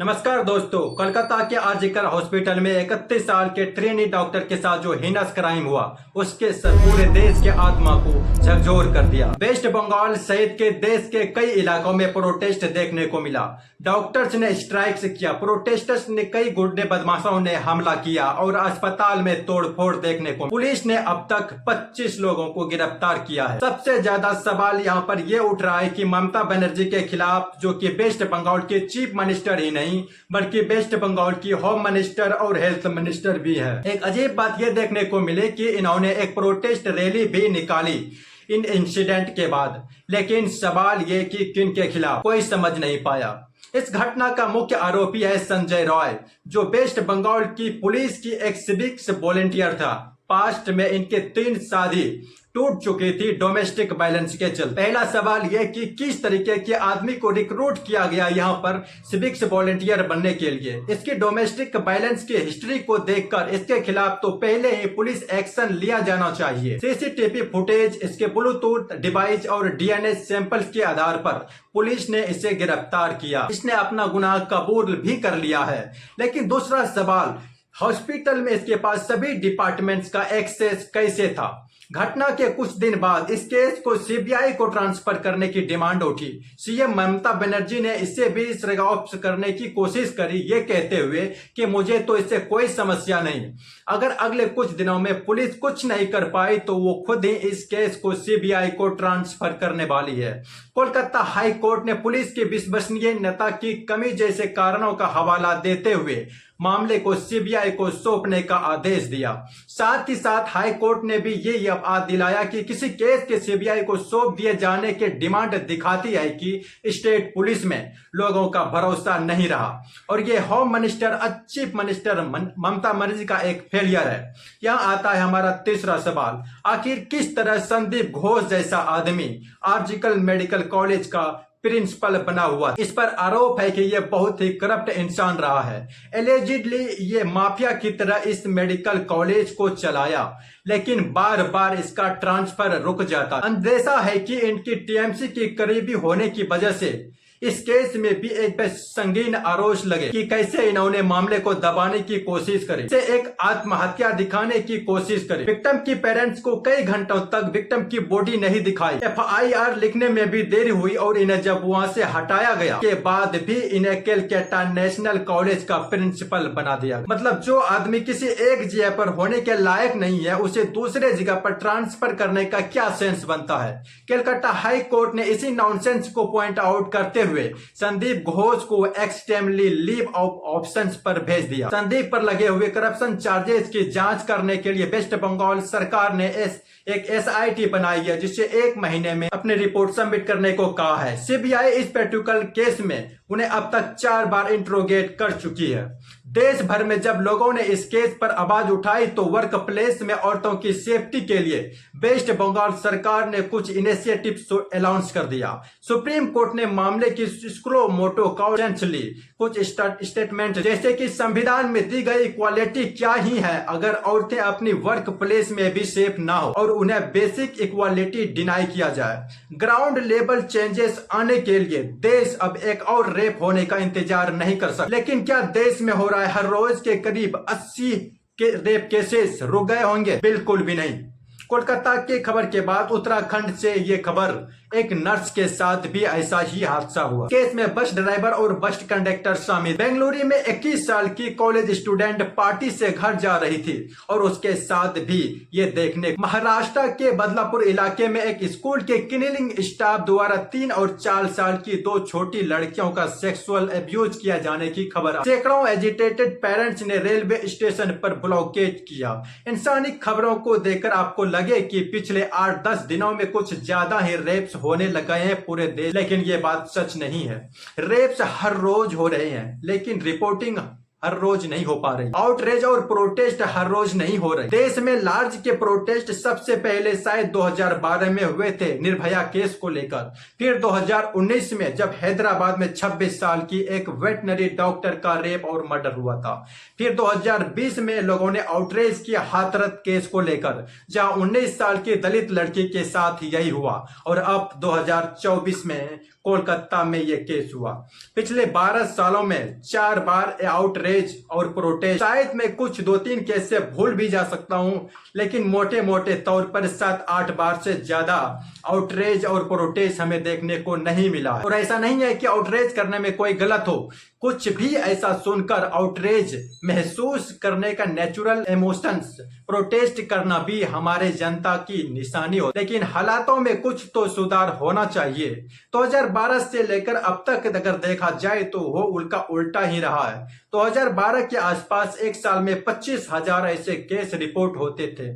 नमस्कार दोस्तों, कोलकाता के आरजीकर हॉस्पिटल में 31 साल के ट्रेनी डॉक्टर के साथ जो हीनस क्राइम हुआ उसके पूरे देश के आत्मा को झकझोर कर दिया। वेस्ट बंगाल सहित के देश के कई इलाकों में प्रोटेस्ट देखने को मिला। डॉक्टर्स ने स्ट्राइक्स किया, प्रोटेस्टर्स ने कई गुंडे बदमाशों ने हमला किया और अस्पताल में तोड़फोड़ देखने को। पुलिस ने अब तक 25 लोगों को गिरफ्तार किया है। सबसे ज्यादा सवाल यहाँ पर यह उठ रहा है कि ममता बनर्जी के खिलाफ, जो कि वेस्ट बंगाल के चीफ मिनिस्टर ही नहीं बल्कि वेस्ट बंगाल की होम मिनिस्टर और हेल्थ मिनिस्टर भी है। एक अजीब बात यह देखने को मिली कि इन्होंने एक प्रोटेस्ट रैली भी निकाली इन इंसिडेंट के बाद, लेकिन सवाल ये कि किन के खिलाफ कोई समझ नहीं पाया। इस घटना का मुख्य आरोपी है संजय रॉय, जो वेस्ट बंगाल की पुलिस की एक सिविक्स वॉलंटियर था। पास्ट में इनके 3 शादी टूट चुकी थी डोमेस्टिक वायलेंस के चलते। पहला सवाल यह कि किस तरीके के आदमी को रिक्रूट किया गया यहाँ पर सिविक्स वॉलंटियर बनने के लिए। इसकी डोमेस्टिक वायलेंस की हिस्ट्री को देखकर इसके खिलाफ तो पहले ही पुलिस एक्शन लिया जाना चाहिए। सीसीटीवी फुटेज, इसके ब्लूटूथ डिवाइस और डीएनए सैंपल्स के आधार पर पुलिस ने इसे गिरफ्तार किया। इसने अपना गुनाह कबूल भी कर लिया है। लेकिन दूसरा सवाल, हॉस्पिटल में इसके पास सभी डिपार्टमेंट्स का एक्सेस कैसे था। घटना के कुछ दिन बाद इस केस को सीबीआई को ट्रांसफर करने की डिमांड उठी। सीएम ममता बनर्जी ने इससे भी रिजॉल्व करने की कोशिश करी, ये कहते हुए कि मुझे तो इससे कोई समस्या नहीं। अगर अगले कुछ दिनों में पुलिस कुछ नहीं कर पाई तो वो खुद ही इस केस को सीबीआई को ट्रांसफर करने वाली है। कोलकाता हाई कोर्ट ने पुलिस की विश्वसनीयता की कमी जैसे कारणों का हवाला देते हुए मामले को सीबीआई को सौंपने का आदेश दिया। साथ ही साथ हाई कोर्ट ने भी ये याद दिलाया कि किसी केस के सीबीआई को सौंप दिए जाने की डिमांड दिखाती है कि स्टेट पुलिस में लोगों का भरोसा नहीं रहा और ये home minister chief minister Mamata Banerjee का एक फेलियर है। यहाँ आता है हमारा तीसरा सवाल, आखिर किस तरह संदीप घोष जैसा आदमी आरजीकर मेडिकल कॉलेज का प्रिंसिपल बना हुआ। इस पर आरोप है कि यह बहुत ही करप्ट इंसान रहा है। एलिजिडली ये माफिया की तरह इस मेडिकल कॉलेज को चलाया, लेकिन बार बार इसका ट्रांसफर रुक जाता। अंदेशा है कि इनकी टीएमसी की करीबी होने की वजह से इस केस में भी एक संगीन आरोप लगे कि कैसे इन्होंने मामले को दबाने की कोशिश करी, इसे एक आत्महत्या दिखाने की कोशिश करी। विक्टिम की पेरेंट्स को कई घंटों तक विक्टिम की बॉडी नहीं दिखाई। एफआईआर लिखने में भी देरी हुई और इन्हें जब वहां से हटाया गया के बाद भी इन्हें कलकत्ता नेशनल कॉलेज का प्रिंसिपल बना दिया। मतलब जो आदमी किसी एक जगह पर होने के लायक नहीं है उसे दूसरे जगह पर ट्रांसफर करने का क्या सेंस बनता है। कलकत्ता हाई कोर्ट ने इसी नॉनसेंस को पॉइंट आउट करते संदीप घोष को एक्सट्रीमली लीव ऑफ ऑप्शंस पर भेज दिया। संदीप पर लगे हुए करप्शन चार्जेस की जांच करने के लिए वेस्ट बंगाल सरकार ने एक एसआईटी बनाई है, जिससे 1 महीने में अपनी रिपोर्ट सबमिट करने को कहा है। सीबीआई इस पर्टिकुलर केस में उन्हें अब तक 4 बार इंट्रोगेट कर चुकी है। देश भर में जब लोगों ने इस केस पर आवाज उठाई तो वर्क प्लेस में औरतों की सेफ्टी के लिए वेस्ट बंगाल सरकार ने कुछ इनिशिएटिव अनाउंस कर दिया। सुप्रीम कोर्ट ने मामले की स्क्रो मोटो काउंसिल ली। कुछ स्टेटमेंट जैसे कि संविधान में दी गई इक्वालिटी क्या ही है अगर औरतें अपनी वर्क प्लेस में भी सेफ ना हो और उन्हें बेसिक इक्वालिटी डिनाई किया जाए। ग्राउंड लेवल चेंजेस आने के लिए देश अब एक और रेप होने का इंतजार नहीं कर सकता। लेकिन क्या देश में हो रहा है हर रोज के करीब 80 के रेप केसेस रुक गए होंगे? बिल्कुल भी नहीं। कोलकाता की खबर के बाद उत्तराखंड से ये खबर, एक नर्स के साथ भी ऐसा ही हादसा हुआ। केस में बस ड्राइवर और बस कंडक्टर शामिल। बेंगलुरु में 21 साल की कॉलेज स्टूडेंट पार्टी से घर जा रही थी और उसके साथ भी ये देखने। महाराष्ट्र के बदलापुर इलाके में एक स्कूल के क्लीनिंग स्टाफ द्वारा 3 और 4 साल की 2 छोटी लड़कियों का सेक्सुअल अब्यूज किया जाने की खबर। सैकड़ों एजिटेटेड पेरेंट्स ने रेलवे स्टेशन पर ब्लॉकेट किया। इंसानी खबरों को देखकर आपको लगे कि पिछले 8-10 दिनों में कुछ ज्यादा ही रेप्स होने लगे हैं पूरे देश, लेकिन ये बात सच नहीं है। रेप्स हर रोज हो रहे हैं, लेकिन रिपोर्टिंग हर रोज नहीं हो पा रही। आउटरीच और प्रोटेस्ट हर रोज नहीं हो रहे। देश में लार्ज के प्रोटेस्ट सबसे पहले शायद 2012 में हुए थे निर्भया केस को लेकर। फिर 2019 में जब हैदराबाद में 26 साल की एक वेटनरी डॉक्टर का रेप और मर्डर हुआ था। फिर 2020 में लोगों ने आउटरीच किया हाथरस केस को लेकर, जहां 19 साल की दलित लड़की के साथ यही हुआ। और अब 2024 में कोलकाता में ये केस हुआ। पिछले 12 सालों में 4 बार आउटरेज और प्रोटेस्ट, शायद मैं कुछ 2-3 केस से भूल भी जा सकता हूं, लेकिन मोटे मोटे तौर पर 7-8 बार से ज्यादा आउटरेज और प्रोटेस्ट हमें देखने को नहीं मिला। और ऐसा नहीं है कि आउटरेज करने में कोई गलत हो, कुछ भी ऐसा सुनकर आउटरेज महसूस करने का नेचुरल इमोशंस, प्रोटेस्ट करना भी हमारे जनता की निशानी हो, लेकिन हालातों में कुछ तो सुधार होना चाहिए। 2012 से लेकर अब तक अगर देखा जाए तो वो उल्टा ही रहा है। 2012 के आसपास एक साल में 25,000 ऐसे केस रिपोर्ट होते थे,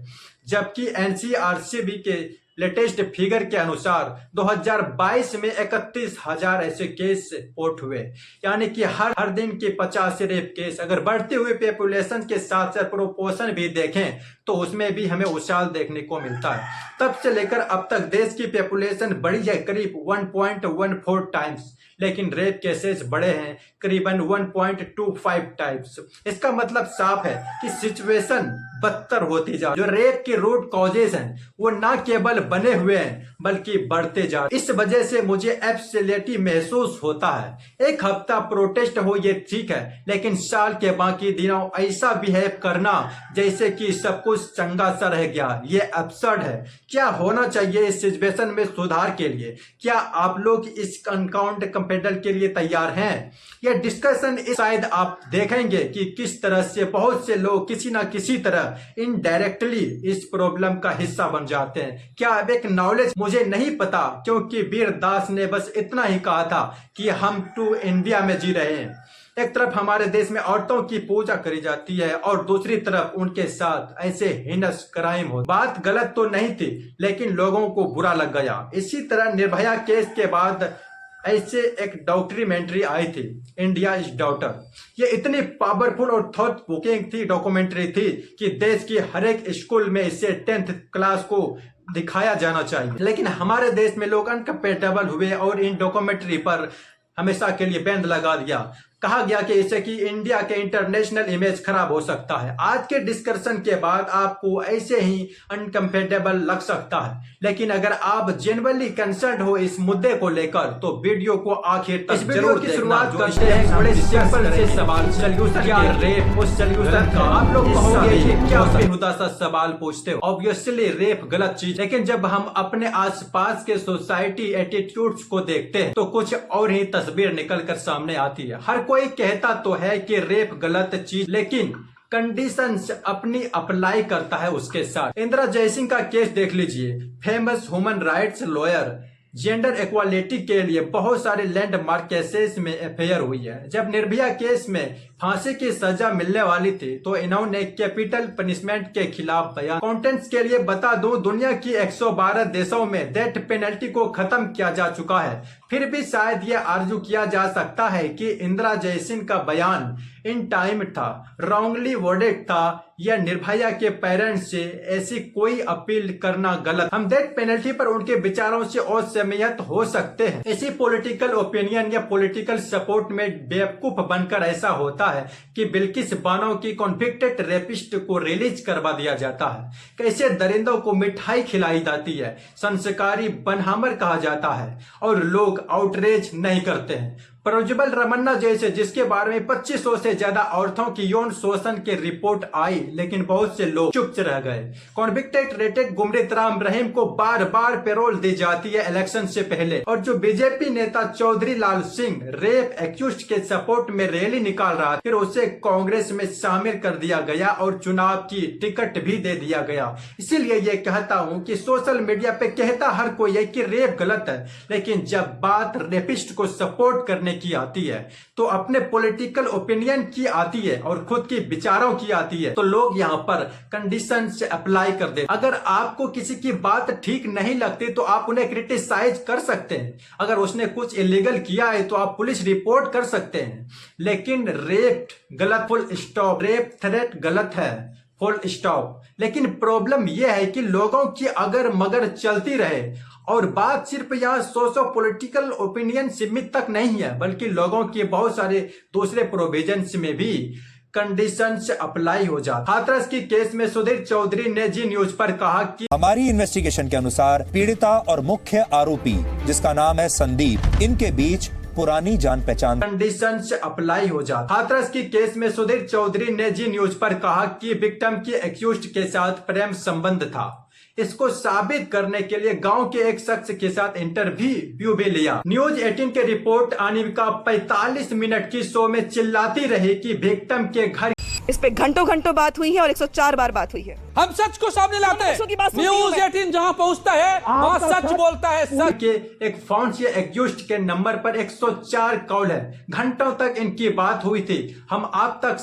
जबकि एनसीआरसीबी के लेटेस्ट फिगर के अनुसार 2022 में 31,000 ऐसे केस रिपोर्ट हुए, यानी कि हर दिन के 50 रेप केस। अगर बढ़ते हुए पॉपुलेशन के साथ साथ प्रोपोर्शन भी देखें तो उसमें भी हमें उछाल देखने को मिलता है। तब से लेकर अब तक देश की पॉपुलेशन बढ़ी है करीब 1.14 टाइम्स, लेकिन रेप केसेस बढ़े हैं करीबन 1.25 टाइम्स। इसका मतलब साफ है कि सिचुएशन बदतर होती जा रही है। जो रेप के रूट कॉजेज हैं वो ना केवल बने हुए हैं बल्कि बढ़ते जा रहे हैं। इस वजह से मुझे एब्सोल्युटली महसूस होता है एक हफ्ता प्रोटेस्ट हो ये ठीक है, लेकिन साल के बाकी दिनों ऐसा बिहेव करना जैसे कि सब कुछ चंगा सा रह गया, ये अब्सर्ड है। क्या होना चाहिए इस सिचुएशन में सुधार के लिए? क्या आप लोग इस अनकाउंट कंपेडल के लिए तैयार हैं? यह डिस्कशन शायद आप देखेंगे कि किस तरह से बहुत से लोग किसी ना किसी तरह इनडायरेक्टली इस प्रॉब्लम का हिस्सा बन जाते हैं। क्या अब एक नॉलेज मुझे नहीं पता, क्योंकि वीर दास ने बस इतना ही कहा था कि हम टू इंडिया में जी रहे हैं। एक तरफ हमारे देश में औरतों की पूजा करी जाती है और दूसरी तरफ उनके साथ ऐसे हिनस क्राइम हो। बात गलत तो नहीं थी, लेकिन लोगों को बुरा लग गया। इसी तरह निर्भया केस के बाद ऐसे एक डॉक्यूमेंट्री आई थी, इंडिया इज डॉटर। ये इतनी पावरफुल और थॉट प्रोवोकिंग थी डॉक्यूमेंट्री थी कि देश की हर एक स्कूल में इसे 10th क्लास को दिखाया जाना चाहिए। लेकिन हमारे देश में लोग अनकंपेटेबल हुए और इन डॉक्यूमेंट्री पर हमेशा के लिए बैन लगा दिया। कहा गया कि इससे कि इंडिया के इंटरनेशनल इमेज खराब हो सकता है। आज के डिस्कशन के बाद आपको ऐसे ही अनकंफर्टेबल लग सकता है, लेकिन अगर आप जेन्युइनली कंसर्न हो इस मुद्दे को लेकर तो वीडियो को आखिर तक जरूर देखना। शुरुआत करते हैं बड़े सिंपल से सवाल, सॉल्यूशन क्या रेप, उस सॉल्यूशन का आप लोग कहोगे कि क्या बेहुदा सा सवाल पूछते हो। ऑब्वियसली रेप गलत चीज, लेकिन जब हम अपने आसपास के सोसाइटी एटीट्यूड्स को देखते हैं तो कुछ और ही तस्वीर निकल कर सामने आती है। हर कोई कहता तो है कि रेप गलत चीज, लेकिन कंडीशंस अपनी अप्लाई करता है उसके साथ। इंदिरा जयसिंह का केस देख लीजिए, famous human rights lawyer, gender equality के लिए बहुत सारे लैंडमार्क केसेस में एफआईआर हुई है। जब निर्भया केस में फांसी की सजा मिलने वाली थी तो इन्होंने कैपिटल पनिशमेंट के खिलाफ बयान। कॉन्टेंट्स के लिए बता दूं, दुनिया की 112 देशों में डेथ पेनल्टी को खत्म किया जा चुका है। फिर भी शायद ये आर्जू किया जा सकता है कि इंदिरा जयसिंह का बयान इन टाइम था, रॉन्गली वर्डेड था, या निर्भया के पेरेंट्स से ऐसी कोई अपील करना गलत। हम डेथ पेनल्टी पर उनके विचारों से असहमत हो सकते हैं। इसी पॉलिटिकल ओपिनियन या पॉलिटिकल सपोर्ट में बेवकूफ बनकर ऐसा होता है कि बिल्किस बानो की कॉन्विक्टेड रेपिस्ट को रिलीज करवा दिया जाता है। कैसे दरिंदों को मिठाई खिलाई जाती है, संस्कारी बनहामर कहा जाता है और लोग आउटरेज नहीं करते हैं। प्रज्वल रमन्ना जैसे, जिसके बारे में 2500 से ज्यादा औरतों की यौन शोषण की रिपोर्ट आई, लेकिन बहुत से लोग चुप रह गए। कॉन्विक्टेड रेटेड गुरमीत राम रहीम को बार बार पैरोल दी जाती है इलेक्शन से पहले, और जो बीजेपी नेता चौधरी लाल सिंह रेप एक्यूज के सपोर्ट में रैली निकाल रहा, फिर उसे कांग्रेस में शामिल कर दिया गया और चुनाव की टिकट भी दे दिया गया। इसीलिए ये कहता हूँ कि सोशल मीडिया पे कहता हर कोई है कि रेप गलत है, लेकिन जब बात रेपिस्ट को सपोर्ट करने की आती है तो अपने पॉलिटिकल ओपिनियन की आती है और खुद की विचारों की आती है, तो लोग यहाँ पर कंडीशन से अप्लाई कर दे। अगर आपको किसी की बात ठीक नहीं लगती तो आप उन्हें क्रिटिसाइज कर सकते हैं। अगर उसने कुछ इलीगल किया है तो आप पुलिस रिपोर्ट कर सकते हैं, लेकिन रेप गलत, फुल स्टॉप। रेप थ्रेट गलत है, फुल स्टॉप। लेकिन प्रॉब्लम यह है कि लोगों की अगर मगर चलती रहे, और बात सिर्फ यहाँ सोशो पॉलिटिकल ओपिनियन सीमित तक नहीं है, बल्कि लोगों के बहुत सारे दूसरे प्रोविजंस में भी कंडीशंस अप्लाई हो जाती। हाथरस की केस में सुधीर चौधरी ने जी न्यूज पर कहा कि हमारी इन्वेस्टिगेशन के अनुसार पीड़िता और मुख्य आरोपी जिसका नाम है संदीप, इनके बीच पुरानी जान पहचान कंडीशंस अप्लाई हो जाती। हाथरस की केस में सुधीर चौधरी ने जी न्यूज पर कहा कि विक्टिम की एक्यूज्ड के साथ प्रेम संबंध था। इसको साबित करने के लिए गांव के एक शख्स के साथ इंटरव्यू भी लिया। न्यूज 18 के रिपोर्ट अनिविका 45 मिनट की शो में चिल्लाती रही कि विक्टिम के घर इस पे घंटों घंटों बात हुई है और 104 बार बात हुई है। हम सच को सामने लाते हैं। न्यूज 18 जहां पहुंचता है वहां सच बोलता है। सच के एक फोन से एक्यूज्ड के नंबर पर 104 कॉल है। घंटों तक इनकी बात हुई थी। हम आप तक